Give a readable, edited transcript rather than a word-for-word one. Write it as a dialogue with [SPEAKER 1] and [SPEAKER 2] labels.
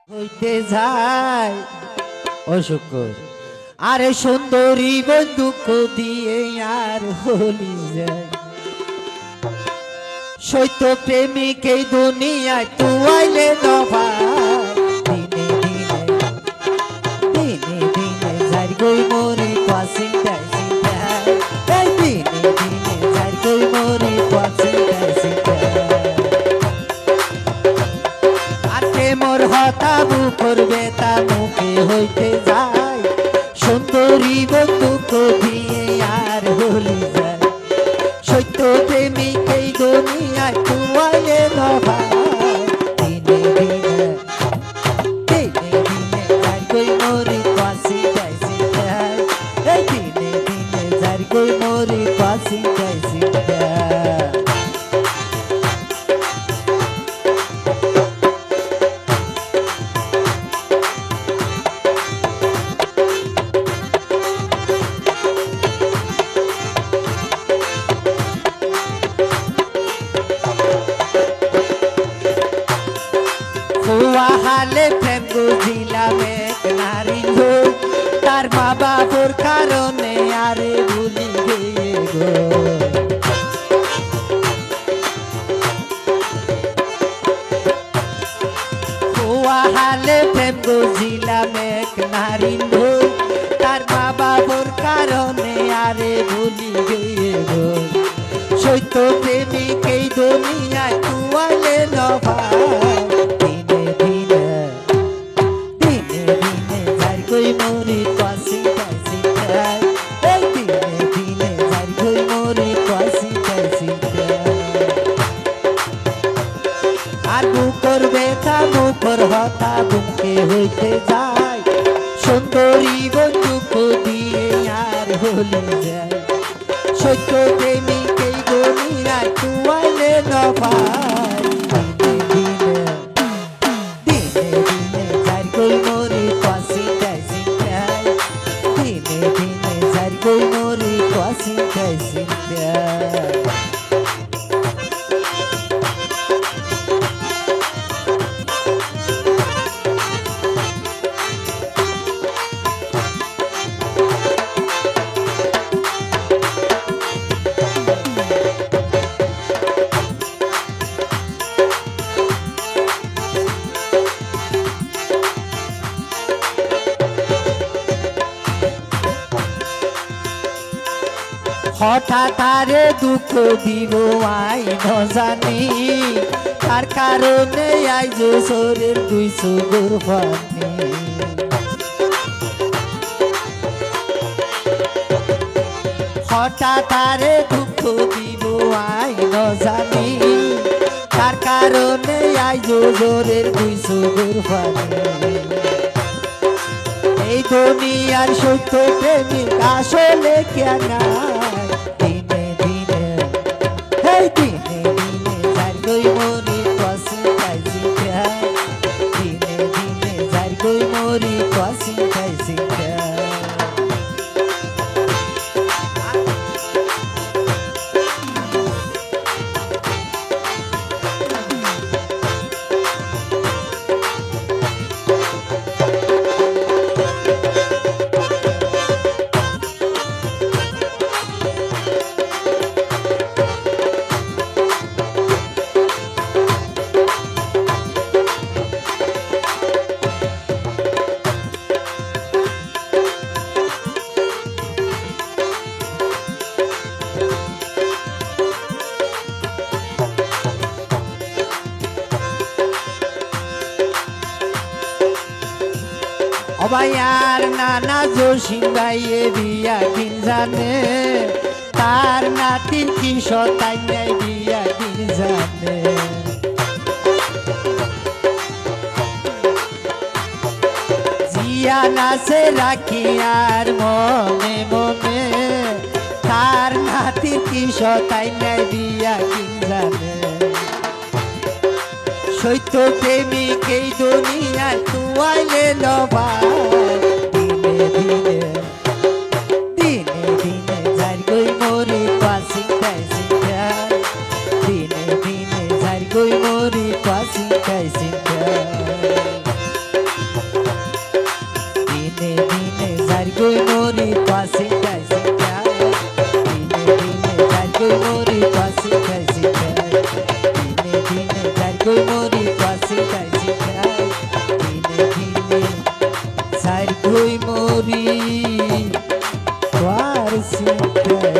[SPEAKER 1] হইতে যায় অশুকর আরে সুন্দরী বন্দুক দিয়ে আর হলি যায় সৈত প্রেমিক এই দুনিয়ায় তুয়াইলে দফা দিনে দিনে দিনে দিনে যার গই মরি পাসিংটাই সিংটাই এই দিনে দিনে যার গই মরি পাসিংটাই সিংটাই মোর হতা মুখর বেতা মুখে হইতে যায় সুন্দরী বন্দুক দিয়ে আর হলি যায় সত্য প্রেমিক এই দুনিয়ায় তুয়াইলে নভা দিনে দিনে দিনে দিনে যার কই মরি পাশি যাইছি এই দিনে দিনে যার কই মরি পাশি যাইছি হালে প্রেম বুঝিলাম এক নারী গো তার মা বাবার কারণে আরে ভুলি গিয়ে গো হালে প্রেম বুঝিলাম এক নারী গো তার মা বাবার কারণে আরে ভুলি গিয়ে গো সত্য প্রেমিক এই দুনিয়ায় তুয়াইলে নভা মরি পাশি পাশি এই দিনে দিনে যার গই মরি পাশি পাশি আর বুকর ব্যথা মুখর হতা বুকে হইতে যায় সুন্দরী বন্দুক দিয়ে আর হলি যায় সত্য প্রেমিক এই দুনিয়ায় তুয়াইলে নভাই দিনে দিনে দিনে দিনে যার গই মরি পাশি গই মরি পাশি পাশি হঠাৎ আরে দুঃখ দিব আই নজানি তার কারণে আইজ শরীর দুই সুগুর পানি হঠাৎ আরে দুঃখ দিব আই নজানি তার কারণে আইজ শরীর দুই সুগুর পানি এই দুনিয়ার সত্য প্রেমিক আসলে কেন দিনে দিনে এই দিনে দিনে যার গই মরি পাশি পাইছি দিনে দিনে যার গই মরি পাশি পাইছি অবায়ার নানা জসিম ভাইয়ে বিয়া দিন জানে তার নাতির কি সতাই নাই বিয়া দিন জানে জিয়া নাচে রাখি আর মনে মনে তার নাতির কি সতাই নাই বিয়া দিন জানে সত্য প্রেমিক এই দুনিয়ায় তুয়াইলে নভা দিনে দিনে দিনে দিনে যার গই মরি পাশি পাশি দিনে দিনে যার গই মরি পাশি পাশি গই মরি পাশে খাইছি খাই দিনে দিনে যার গই মরি পাশে খাইছি খাই দিনে দিনে যার গই মরি পাশে খাইছি খাই দিনে দিনে যার গই মরি পাশে খাই